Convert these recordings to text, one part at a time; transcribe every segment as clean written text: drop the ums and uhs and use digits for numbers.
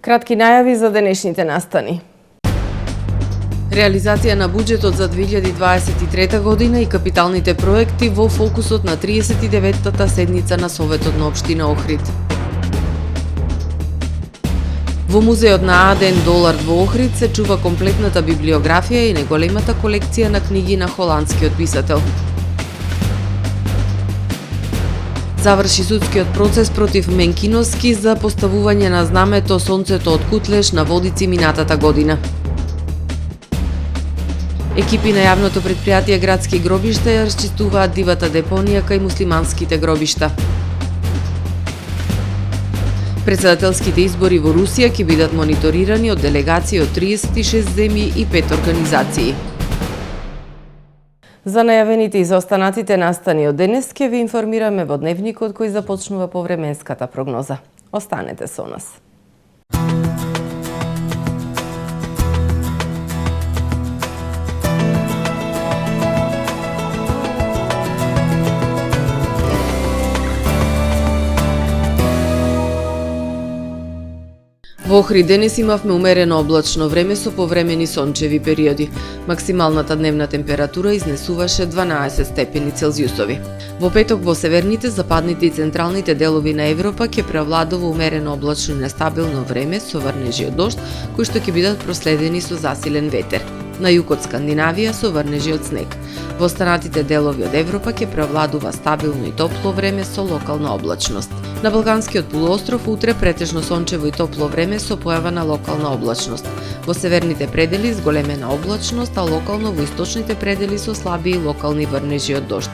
Кратки најави за денешните настани. Реализација на буџетот за 2023 година и капиталните проекти во фокусот на 39-та седница на Советот на општина Охрид. Во музеот на АДН Долард во Охрид се чува комплетната библиографија и неголемата колекција на книги на холандскиот писател. Заврши судскиот процес против Менкиновски за поставување на знамето Сонцето од Кутлеш на Водици минатата година. Екипи на јавното претпријатие Градски гробишта ја расчистуваат дивата депонија кај муслиманските гробишта. Претседателските избори во Русија ќе бидат мониторирани од делегации од 36 земји и 5 организации. За најавените и за останатите настани од денес ќе ви информираме во дневникот кој започнува по временската прогноза. Останете со нас. Во Охрид денес имавме умерено облачно време со повремени сончеви периоди. Максималната дневна температура изнесуваше 12 степени Целзиусови. Во петок во северните, западните и централните делови на Европа ќе преовладува умерено облачно и нестабилно време со врнежи од дожд, кои што ќе бидат проследени со засилен ветер. На југ од Скандинавија со врнежи од снег. Во останатите делови од Европа ќе преовладува стабилно и топло време со локална облачност. На Балканскиот полуостров утре претежно сончево и топло време со појава на локална облачност. Во северните предели зголемена облачност, а локално во источните предели со слаби и локални врнежи од дожд.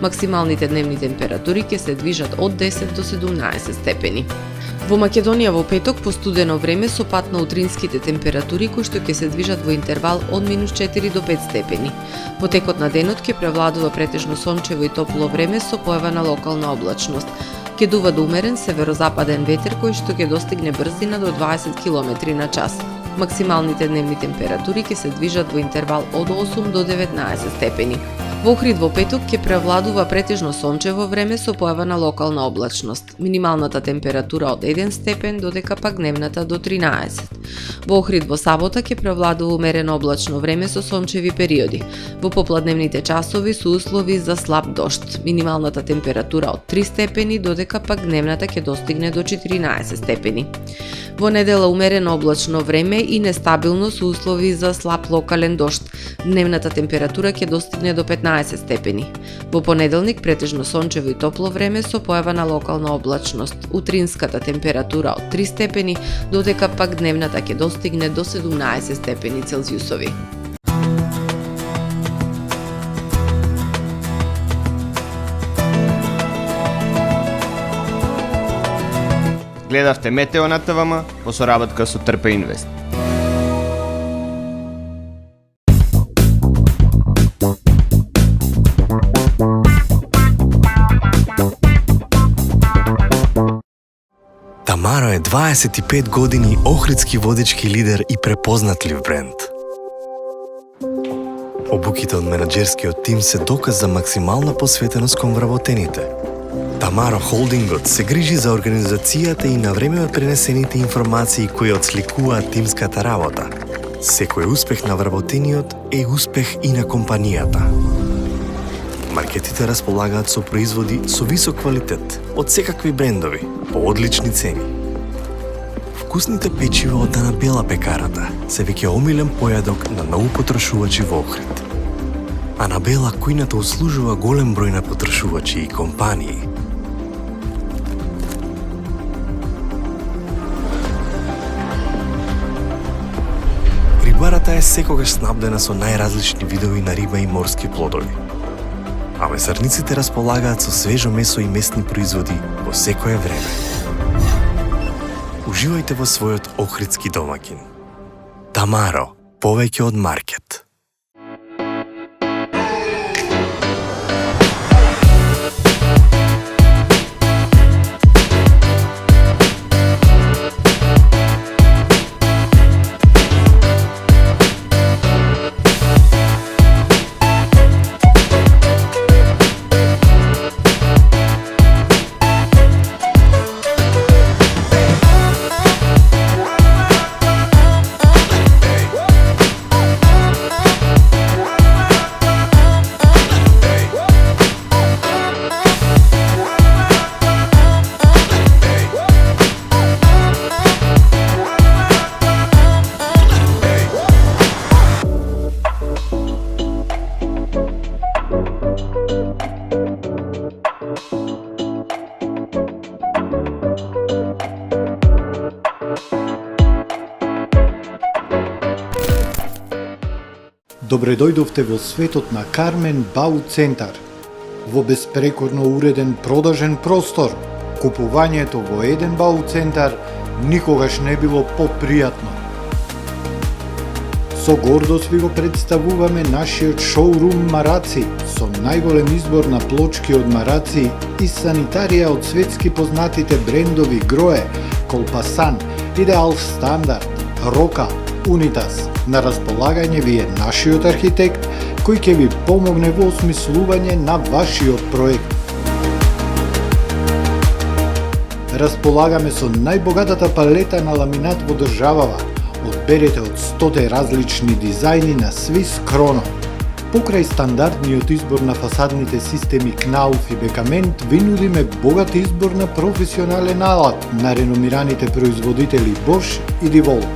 Максималните дневни температури ќе се движат од 10 до 17 степени. Во Македонија во петок постудено време со пат на утринските температури кои што ќе се движат во интервал од -4 до 5 степени. Во текот на денот ќе превладува претежно сончево и топло време со појава на локална облачност. Ќе дува до умерен северозападен ветер кој што ќе достигне брзина до 20 км на час. Максималните дневни температури ќе се движат во интервал од 8 до 19 степени. Во Охрид во петок ќе превладува претежно сончево време со појава на локална облачност. Минималната температура од 1 степен додека пак дневната до 13. Во Охрид во сабота ќе превладува умерено облачно време со сончеви периоди. Во попладневните часови со услови за слаб дожд. Минималната температура од 3 степени додека пак дневната ќе достигне до 14 степени. Во недела умерено облачно време и нестабилно со услови за слаб локален дожд. Дневната температура ќе достигне до 15 степени. Во понеделник претежно сончево и топло време со појава на локална облачност. Утринската температура од 3 степени, додека пак дневната ќе достигне до 17 степени Целзиусови. Гледавте Метео на ТВМ по соработка со Трпе Инвест. Тамаро е 25 години охридски водечки лидер и препознатлив бренд. Обуките од менаџерскиот тим се доказ за максимална посветеност кон вработените. Тамаро Холдингот се грижи за организацијата и на време пренесените информации кои отсликуваат тимската работа. Секој успех на вработениот е успех и на компанијата. Маркетите располагаат со производи со висок квалитет од секакви брендови по одлични цени. Вкусните печива од Дана Бела пекарата се веќе омилен појадок на многу потрошувачи во Охрид. Анабела кујната услужува голем број на потрошувачи и компании. Рибарата е секогаш снабдена со најразлични видови на риба и морски плодови. А месарниците располагаат со свежо месо и месни производи во секое време. Уживајте во својот охридски домаќин. Тамаро, повеќе од маркет. Добре дојдовте во светот на Кармен Бау Центар. Во беспрекорно уреден продажен простор, купувањето во еден Бау Центар никогаш не било попријатно. Со гордост ви го представуваме нашиот шоурум Мараци, со најголем избор на плочки од Мараци и санитарија од светски познатите брендови Грое, Колпасан, Идеал Стандард, Рока, Унитас. На располагање ви е нашиот архитект, кој ќе ви помогне во осмислување на вашиот проект. Располагаме со најбогатата палета на ламинат во државава. Одберете од 100 различни дизајни на Swiss Chrono. Покрај стандардниот избор на фасадните системи Knauf и Бекамент, ви нудиме богат избор на професионален алат на реномираните производители Bosch и Divol.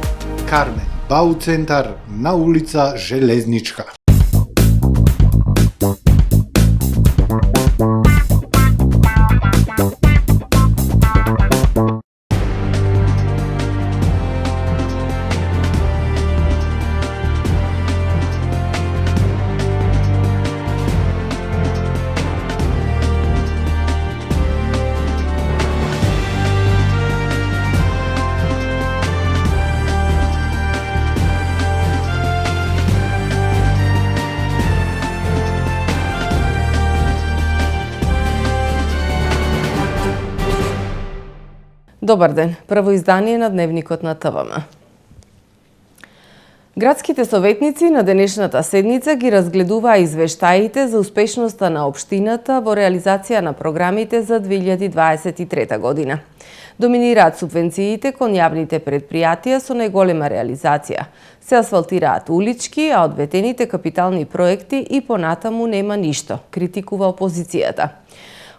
Кармен Бау Центар на улица Железничка. Добар ден, прво издание на Дневникот на ТВМ. Градските советници на денешната седница ги разгледуваа извештаите за успешноста на општината во реализација на програмите за 2023 година. Доминираат субвенциите кон јавните предпријатија со најголема реализација. Се асфалтираат улички, а од ветените капитални проекти и понатаму нема ништо, критикува опозицијата.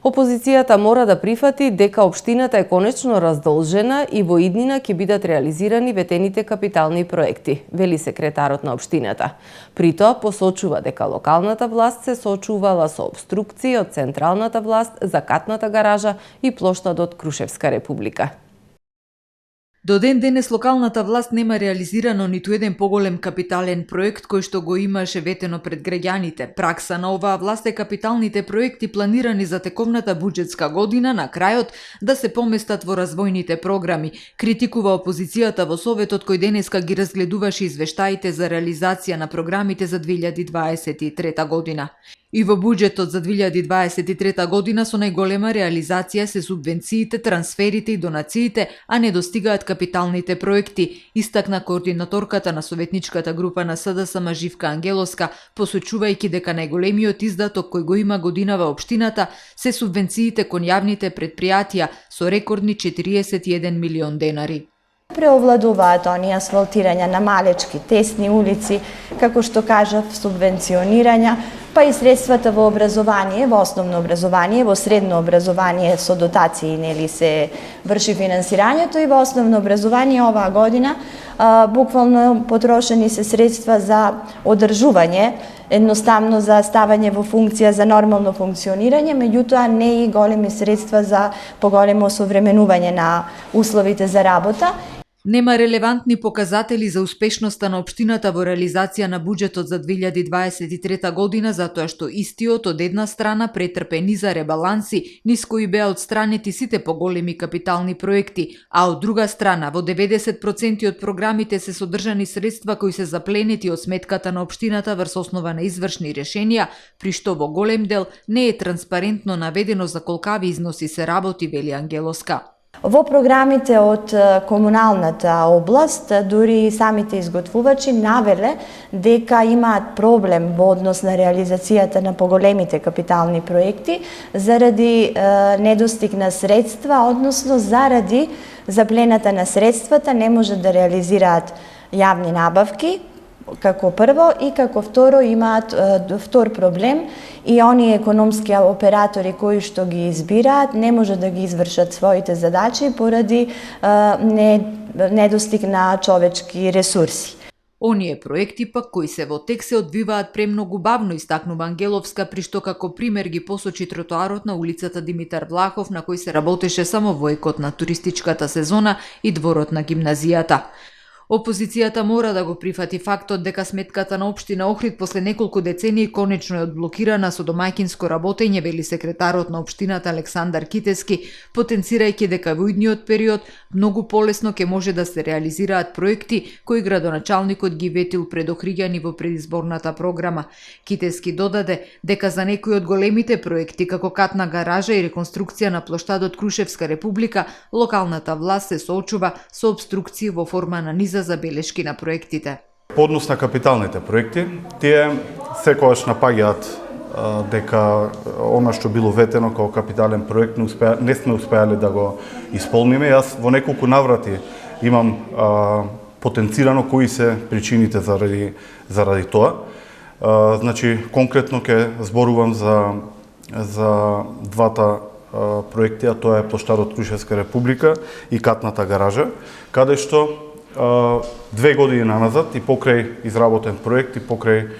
Опозицијата мора да прифати дека општината е конечно раздолжена и во иднина ќе бидат реализирани ветените капитални проекти, вели секретарот на општината. При тоа посочува дека локалната власт се соочувала со обструкции од централната власт за катната гаража и плоштадот Крушевска република. До ден денес локалната власт нема реализирано ниту еден поголем капитален проект кој што го имаше ветено пред граѓаните. Пракса на оваа власт е капиталните проекти планирани за тековната буџетска година на крајот да се поместат во развојните програми. Критикува опозицијата во Советот кој денеска ги разгледуваше извештаите за реализација на програмите за 2023 година. И во буџетот за 2023 година со најголема реализација се субвенциите, трансферите и донациите, а не достигаат капиталните проекти, истакна координаторката на советничката група на СДСМ Живка Ангелоска, посочувајќи дека најголемиот издаток кој го има годинава општината се субвенциите кон јавните предпријатија со рекордни 41 милион денари. Преовладуваат они асфалтирања на малечки, тесни улици, како што кажав, субвенционирања, па и средствата во образование, во основно образование, во средно образование со дотации нели се врши финансирањето и во основно образование оваа година буквално потрошени се средства за одржување, едноставно за ставање во функција за нормално функционирање, меѓутоа не и големи средства за поголемо осовременување на условите за работа. Нема релевантни показатели за успешноста на општината во реализација на буџетот за 2023 година, затоа што истиот од една страна претрпе низа ребаланси, низ кои беа отстранети сите поголеми капитални проекти, а од друга страна во 90% од програмите се содржани средства кои се запленети од сметката на општината врз основа на извршни решенија, при што во голем дел не е транспарентно наведено за колкави износи се работи, вели Ангелоска. Во програмите од комуналната област, дури самите изготвувачи навеле дека имаат проблем во однос на реализацијата на поголемите капитални проекти заради недостиг на средства, односно заради заплената на средствата не можат да реализираат јавни набавки, како прво, и како второ имаат втор проблем и оние економски оператори кои што ги избираат не можат да ги извршат своите задачи поради недостиг на човечки ресурси. Оние проекти пак кои се во тек се одвиваат премногу бавно, истакнува Ангеловска, при што како пример ги посочи тротоарот на улицата Димитар Влахов на кој се работеше само во екот на туристичката сезона и дворот на гимназијата. Опозицијата мора да го прифати фактот дека сметката на општина Охрид после неколку децении конечно е одблокирана со домаќинско работење, вели секретарот на општината Александар Китески, потенцирајќи дека во идниот период многу полесно ќе може да се реализираат проекти кои градоначалникот ги ветил предохриѓани во предизборната програма. Китески додаде дека за некои од големите проекти како катна гаража и реконструкција на плоштадот Крушевска република, локалната власт се соочува со обструкции во форма на низа забелешки на проектите. По однос на капиталните проекти, тие секогаш напаѓаат дека она што било ветено како капитален проект не сме успеале да го исполниме. Јас во неколку наврати имам потенцирано кои се причините заради тоа. Значи, конкретно ќе зборувам за двата проекти, а тоа е плоштадот Крушевска република и катната гаража, каде што 2 години наназад и покрај изработен проект и покрај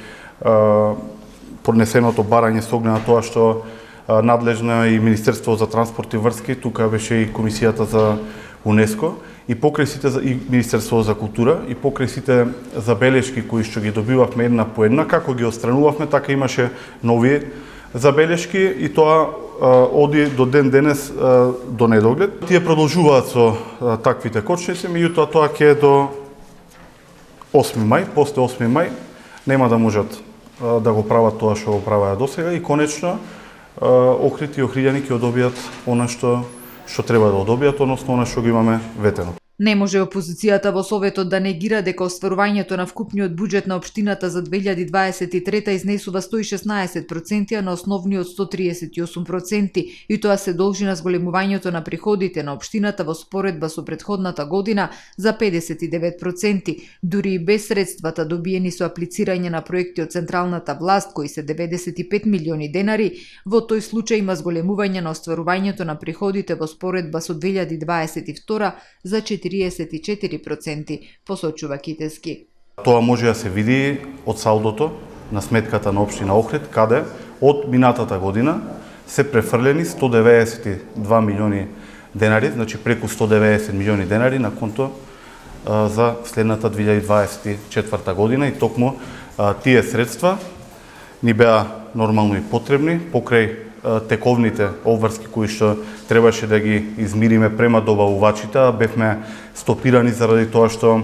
поднесеното барање со оглед на тоа што надлежно и Министерство за транспорт и врски, тука беше и Комисијата за УНЕСКО, и покрај сите и Министерство за култура, и покрај сите забелешки кои што ги добивавме една по една, како ги отстранувавме, така имаше нови забелешки и тоа оди до ден денес до недоглед. Тие продолжуваат со таквите кочници, меѓутоа тоа ќе до 8 мај, после 8 мај нема да можат да го прават тоа што го правеа досега и конечно Охрид и охриѓани ќе одобијат она што треба да одобијат, односно она што го имаме ветено. Не може опозицијата во Советот да негира дека остварувањето на вкупниот буџет на општината за 2023 изнесува 116%, а на основниот 138%, и тоа се должи на зголемувањето на приходите на општината во споредба со претходната година за 59%, дури и без средствата добиени со аплицирање на проекти од централната власт, кои се 95 милиони денари, во тој случај има зголемување на остварувањето на приходите во споредба со 2022 за 44%, посочува Китески. Тоа може да се види од салдото на сметката на општина Охрид, каде од минатата година се префрлени 192 милиони денари, значи преку 190 милиони денари на конто за следната 2024 година и токму тие средства ни беа нормално и потребни покрај тековните обврски кои што требаше да ги измириме према добавувачите, а бевме стопирани заради тоа што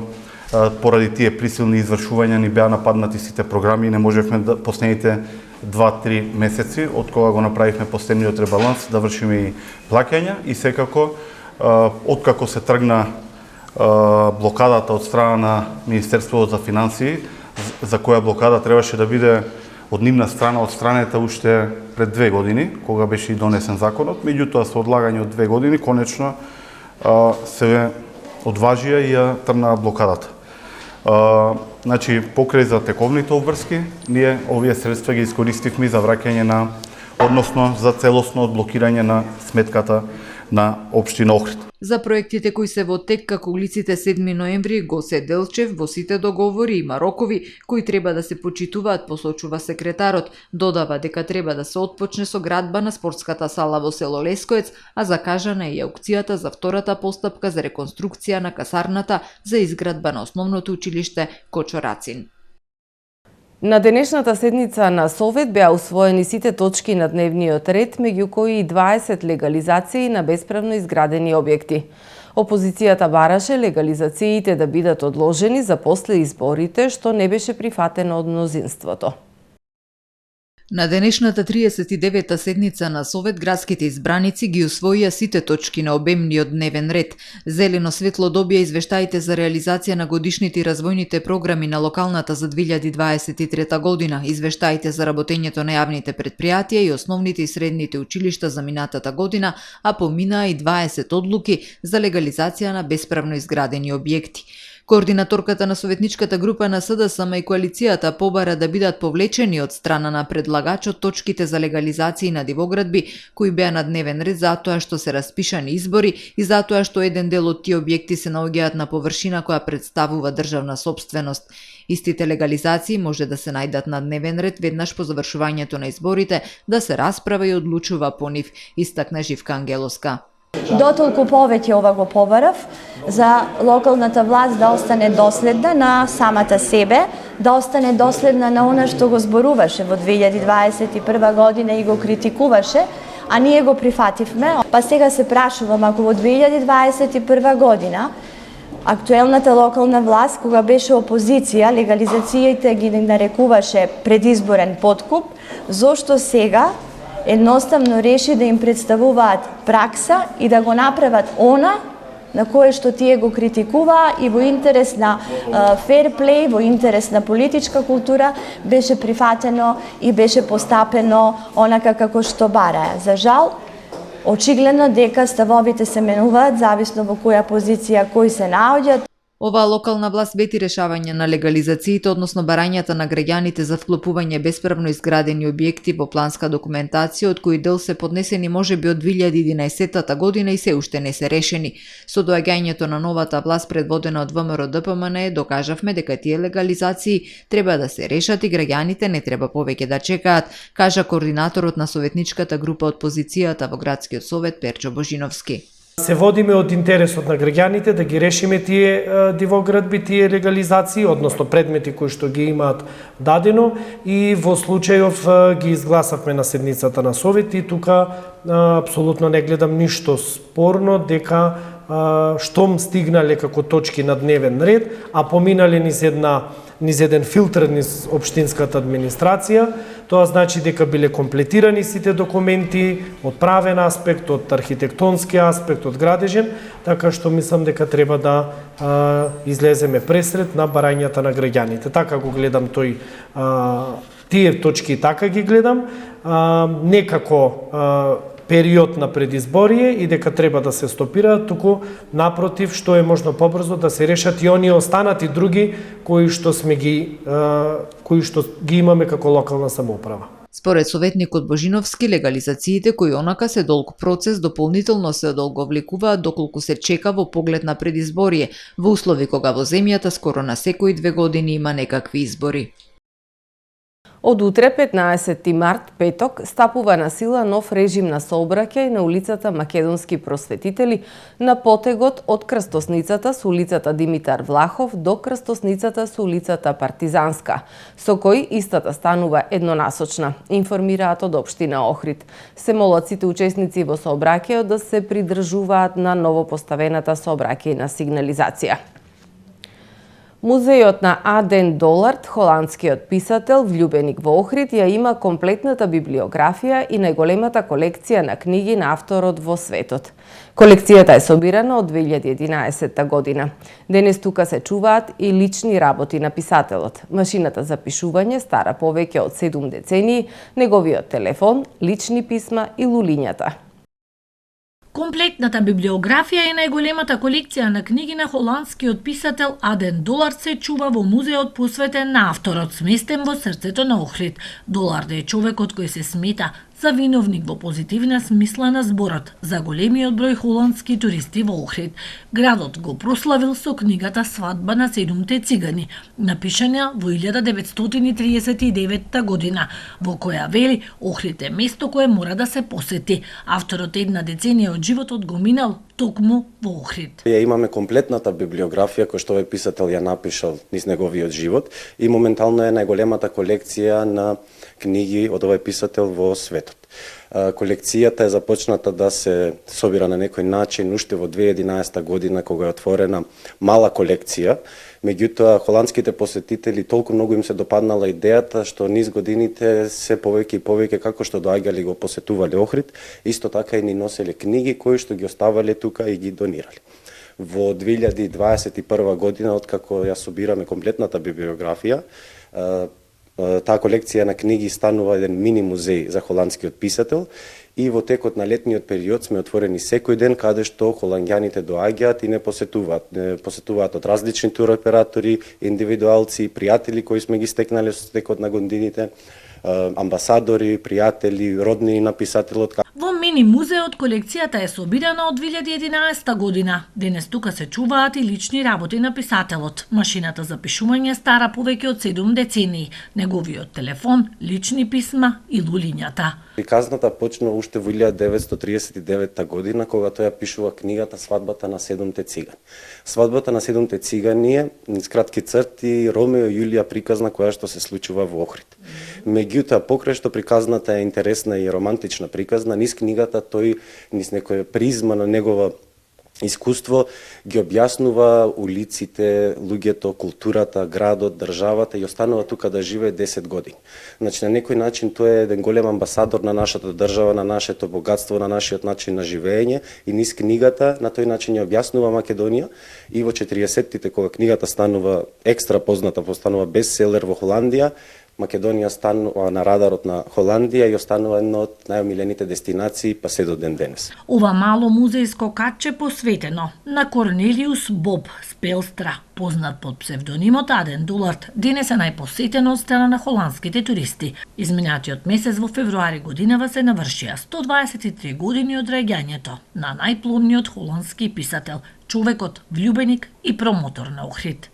поради тие присилни извршувања ни беа нападнати сите програми и не можевме да последните 2-3 месеци од кога го направивме последниот ребаланс да вршиме и плаќања и секако откако се тргна блокадата од страна на Министерството за финансии, за која блокада требаше да биде од нивна страна отстранета уште пред 2 години, кога беше и донесен законот, меѓутоа со одлагање од 2 години конечно се одважија и ја тргнаа блокадата. Значи, покрај за тековните обврски, ние овие средства ги искористивме за враќање на, односно за целосно одблокирање на сметката на општина Охрид. За проектите кои се во тек како улиците 7 ноември, Госе Делчев, во сите договори има рокови кои треба да се почитуваат, посочува секретарот. Додава дека треба да се отпочне со градба на спортската сала во село Лескоец, а закажана е и аукцијата за втората постапка за реконструкција на касарната за изградба на основното училиште Кочо Рацин. На денешната седница на Совет беа усвоени сите точки на дневниот ред, меѓу кои и 20 легализации на бесправно изградени објекти. Опозицијата бараше легализациите да бидат одложени за после изборите, што не беше прифатено од мнозинството. На денешната 39-та седница на Совет, градските избраници ги усвоија сите точки на обемниот дневен ред. Зелено светло добија извештаите за реализација на годишните и развојните програми на локалната за 2023 година, извештаите за работењето на јавните предпријатија и основните и средните училишта за минатата година, а поминаа и 20 одлуки за легализација на бесправно изградени објекти. Координаторката на советничката група на СДСМ и коалицијата побара да бидат повлечени од страна на предлагачот точките за легализации на дивоградби кои беа на дневен ред затоа што се распишани избори и затоа што еден дел од тие објекти се наоѓаат на површина која представува државна сопственост. Истите легализации може да се најдат на дневен ред веднаш по завршувањето на изборите, да се расправа и одлучува по нив, истакна Живка Ангеловска. Дотолку повеќе ова го побарав за локалната власт да остане доследна на самата себе, да остане доследна на она што го зборуваше во 2021 година и го критикуваше, а ние го прифативме. Па сега се прашувам, ако во 2021 година актуелната локална власт, кога беше опозиција, легализацијите ги нарекуваше предизборен подкуп, зошто сега едноставно реши да им представуваат пракса и да го направат она на кое што тие го критикуваа и во интерес на фер плей, во интерес на политичка култура беше прифатено и беше постапено онака како што бараа. За жал, очигледно дека ставовите се менуваат зависно во која позиција кој се наоѓа. Оваа локална власт вети решавање на легализациите, односно барањата на граѓаните за вклопување бесправно изградени објекти во планска документација, од кои дел се поднесени можеби од 2011 година и се уште не се решени. Со доаѓањето на новата власт предводена од ВМРО ДПМН докажавме дека тие легализации треба да се решат и граѓаните не треба повеќе да чекаат, кажа координаторот на советничката група од позицијата во градскиот совет Перчо Божиновски. Се водиме од интересот на граѓаните да ги решиме тие дивоградби, тие легализации, односно предмети кои што ги имаат дадено, и во случајов ги изгласавме на седницата на совет и тука апсолутно не гледам ништо спорно дека штом стигнале како точки на дневен ред, а поминале низ еден филтр низ општинската администрација, тоа значи дека биле комплетирани сите документи од правен аспект, од архитектонски аспект, од градежен, така што мислам дека треба да излеземе пресред на барањата на граѓаните. Така го гледам тие точки така ги гледам, некако период на предизборие и дека треба да се стопираат, туку напротив, што е можно побрзо да се решат и оние останати други кои што ги имаме како локална самоуправа. Според советникот Божиновски, легализациите кои онака се долг процес дополнително се одолговлекуваат доколку се чека во поглед на предизборие, во услови кога во земјата скоро на секои 2 години има некакви избори. Од утре, 15 март, петок, стапува на сила нов режим на сообраќај на улицата Македонски просветители на потегот од крстосницата со улицата Димитар Влахов до крстосницата со улицата Партизанска, со кој истата станува еднонасочна, информираат од општина Охрид. Се молат сите учесници во сообраќајот да се придржуваат на новопоставената сообраќајна сигнализација. Музејот на Аден Долард, холандскиот писател, влюбеник во Охрид, ја има комплетната библиографија и најголемата колекција на книги на авторот во светот. Колекцијата е собирана од 2011 година. Денес тука се чуваат и лични работи на писателот. Машината за пишување стара повеќе од 7 децении, неговиот телефон, лични писма и лулињата. Комплетната библиографија и најголемата колекција на книги на холандскиот писател Аден Долард се чува во музеот посветен на авторот, сместен во срцето на Охрид. Долард е човекот кој се смета за виновник во позитивна смисла на зборот за големиот број холандски туристи во Охрид. Градот го прославил со книгата Свадба на 7 цигани, напишана во 1939 година, во која вели Охрид е место кое мора да се посети. Авторот една деценија од животот го минал токму во Охрид. Ја имаме комплетната библиографија која што овој писател ја напишал низ неговиот живот и моментално е најголемата колекција на книги од овој писател во светот. Колекцијата е започната да се собира на некој начин уште во 2011 година кога е отворена мала колекција. Меѓутоа, холандските посетители толку многу им се допаднала идејата што низ годините се повеќе и повеќе како што доаѓали го посетувале Охрид, исто така и ни носеле книги кои што ги оставале тука и ги донирале. Во 2021 година, откако ја собираме комплетната библиографија, таа колекција на книги станува еден мини музеј за холандскиот писател и во текот на летниот период сме отворени секој ден каде што холанѓаните доаѓаат и не посетуваат од различни туроператори, индивидуалци, пријатели кои сме ги стекнале со текот на годините. амбасадори, пријатели, роднини на писателот. Во мини музеот колекцијата е собирана од 2011 година. Денес тука се чуваат и лични работи на писателот. Машината за пишување стара повеќе од 7 децении, неговиот телефон, лични писма и лулињата. Приказната почна уште во 1939 година, кога тој ја пишува книгата Свадбата на 7 цигани. Свадбата на 7 цигани е, низ кратки црти, Ромео и Јулија приказна која што се случува во Охрид. Меѓутоа, покрај што приказната е интересна и романтична приказна, низ книгата тој, низ некоја призма на негова искуство, ги објаснува улиците, луѓето, културата, градот, државата и останува тука да живее 10 години. Значи, на некој начин тој е еден голем амбасадор на нашата држава, на нашето богатство, на нашиот начин на живење и низ книгата на тој начин ја објаснува Македонија и во 40-тите кога книгата станува екстра позната, постанува бестселер во Холандија, Македонија станува на радарот на Холандија и останува една од најомилените дестинации па се до ден денес. Ова мало музејско катче посветено на Корнелиус Боб Спелстра, познат под псевдонимот Аден Дулард, денес е најпосетено од страна на холандските туристи. Изминатиот месец во февруари годинава се навршија 123 години од раѓањето на најплодниот холандски писател, човекот, влюбеник и промотор на Охрид.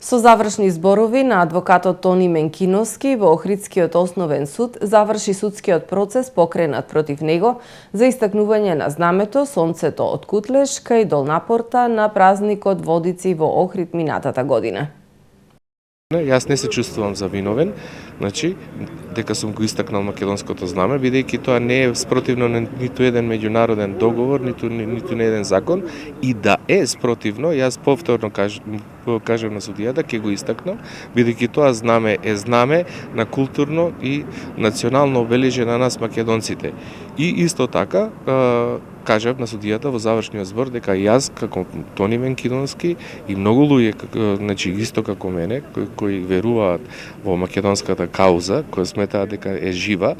Со завршни зборови на адвокатот Тони Менкиновски во Охридскиот основен суд заврши судскиот процес покренат против него за истакнување на знамето Сонцето од Кутлеш кај долна порта на празникот Водици во Охрид минатата година. Јас не се чувствувам завиновен, значи, дека сум го истакнал македонското знаме, бидејќи тоа не е спротивно на ниту еден меѓународен договор, ниту на еден закон, и да е спротивно, јас повторно кажам на судијата, ќе го истакнам, бидејќи тоа знаме е знаме на културно и национално обележје на нас македонците. И исто така, кажав на судијата во завршниот збор дека јас како Тони Менкиновски и многу луѓе, значи исто како мене, кои веруваат во македонската кауза, која сметаат дека е жива,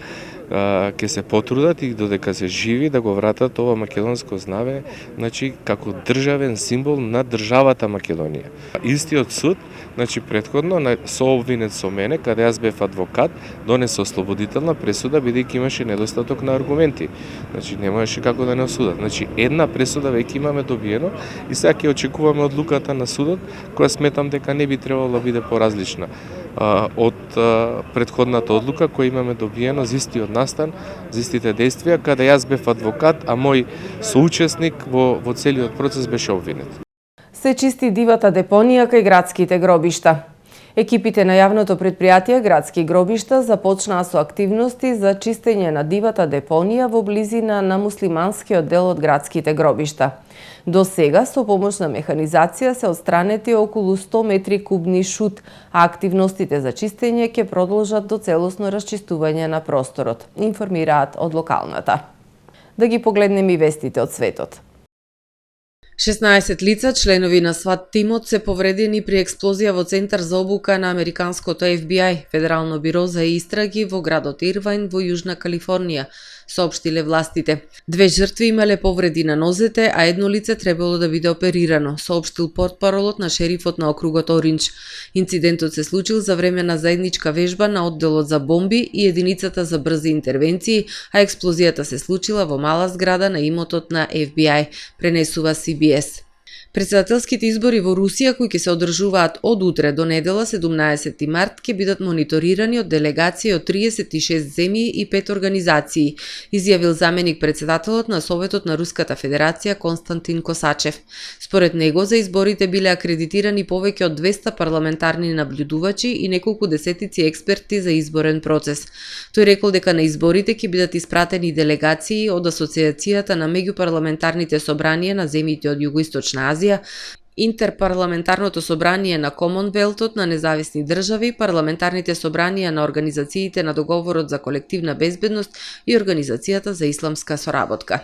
ќе се потрудат и додека се живи да го вратат ова македонско знаме, значи како државен символ на државата Македонија. Истиот суд, значи претходно сообвинет со мене, каде јас бев адвокат, донесе ослободителна пресуда бидејќи имаше недостаток на аргументи. Значи немаше како да не осудат. Значи една пресуда веќе имаме добиено и сега ќе очекуваме одлуката на судот, која сметам дека не би требало да биде поразлична од претходната одлука која имаме добиено за истиот настан, за истите действија, каде јас бев адвокат, а мој соучесник во целиот процес беше обвинет. Се чисти дивата депонија кај градските гробишта. Екипите на јавното предпријатие Градски гробишта започнаа со активности за чистење на дивата депонија во близина на муслиманскиот дел од градските гробишта. До сега, со помош на механизација, се отстранети околу 100 метри кубни шут, а активностите за чистење ќе продолжат до целосно расчистување на просторот, информираат од локалната. Да ги погледнем и вестите од светот. 16 лица, членови на СВАТ тимот, се повредени при експлозија во центар за обука на американското FBI, Федерално биро за истраги во градот Ирвајн во Јужна Калифорнија, соопштиле властите. 2 жртви имале повреди на нозете, а едно лице требало да биде оперирано, соопштил портпаролот на шерифот на округот Оринџ. Инцидентот се случил за време на заедничка вежба на одделот за бомби и единицата за брзи интервенции, а експлозијата се случила во мала зграда на имотот на FBI, пренесува CBS. Председателските избори во Русија, кои ќе се одржуваат од утре до недела 17 март, ќе бидат мониторирани од делегации од 36 земји и 5 организации, изјавил заменик председателот на Советот на Руската Федерација Константин Косачев. Според него за изборите биле акредитирани повеќе од 200 парламентарни наблюдувачи и неколку десетици експерти за изборен процес. Тој рекол дека на изборите ќе бидат испратени делегации од Асоциацијата на меѓупарламентарните собранија на земјите од Југоисточна Азија, Интерпарламентарното собрание на Комонвелтот на независни држави, парламентарните собранија на организациите на договорот за колективна безбедност и Организацијата за исламска соработка.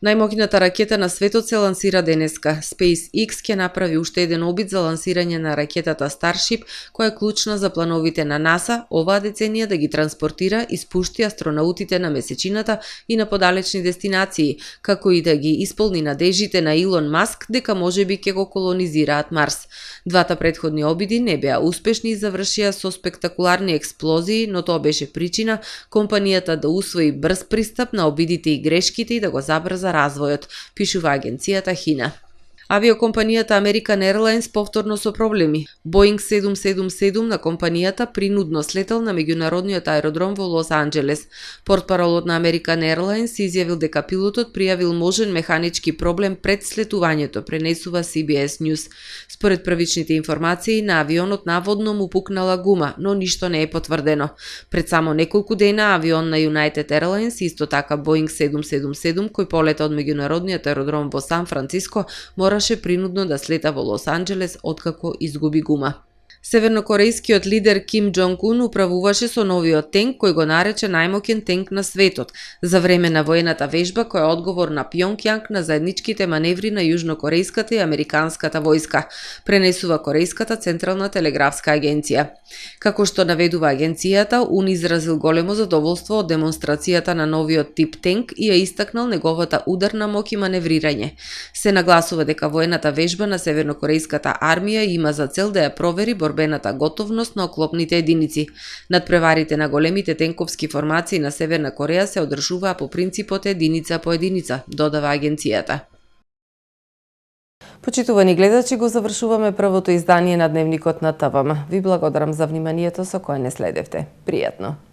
Најмоќната ракета на светот се лансира денеска. SpaceX ќе направи уште еден обид за лансирање на ракетата Starship, која е клучна за плановите на НАСА оваа деценија да ги транспортира и спушти астронаутите на месечината и на подалечни дестинации, како и да ги исполни надежите на Илон Маск дека можеби ќе го колонизираат Марс. Двата претходни обиди не беа успешни и завршија со спектакуларни експлозии, но тоа беше причина компанијата да усвои брз пристап на обидите и грешките и да го забрза развојот, пишува агенцијата ХИНА. Авиокомпанијата American Airlines повторно со проблеми. Boeing 777 на компанијата принудно слетел на меѓународниот аеродром во Лос Анџелес. Портпаролот на American Airlines изјавил дека пилотот пријавил можен механички проблем пред слетувањето, пренесува CBS News. Според првичните информации, на авионот наводно му пукнала гума, но ништо не е потврдено. Пред само неколку дена авион на United Airlines, исто така Boeing 777, кој полета од меѓународниот аеродром во Сан Франциско, мораше принудно да слета во Лос Анџелес откако изгуби гума. Севернокорејскиот лидер Ким Џонг Ун управуваше со новиот тенк кој го нарече најмоќен тенк на светот за време на воената вежба која е одговор на Пјонкјанг на заедничките маневри на јужнокорејската и американската војска, пренесува Корејската централна телеграфска агенција. Како што наведува агенцијата, Ун изразил големо задоволство од демонстрацијата на новиот тип тенк и ја истакнал неговата ударна моќ и маневрирање. Се нагласува дека воената вежба на севернокорејската армија има за цел да ја провери борбената готовност на оклопните единици. Надпреварите на големите тенковски формации на Северна Кореја се одржуваа по принципот единица по единица, додава агенцијата. Почитувани гледачи, го завршуваме првото издание на Дневникот на ТВМ. Ви благодарам за вниманието со кое не следевте. Пријатно!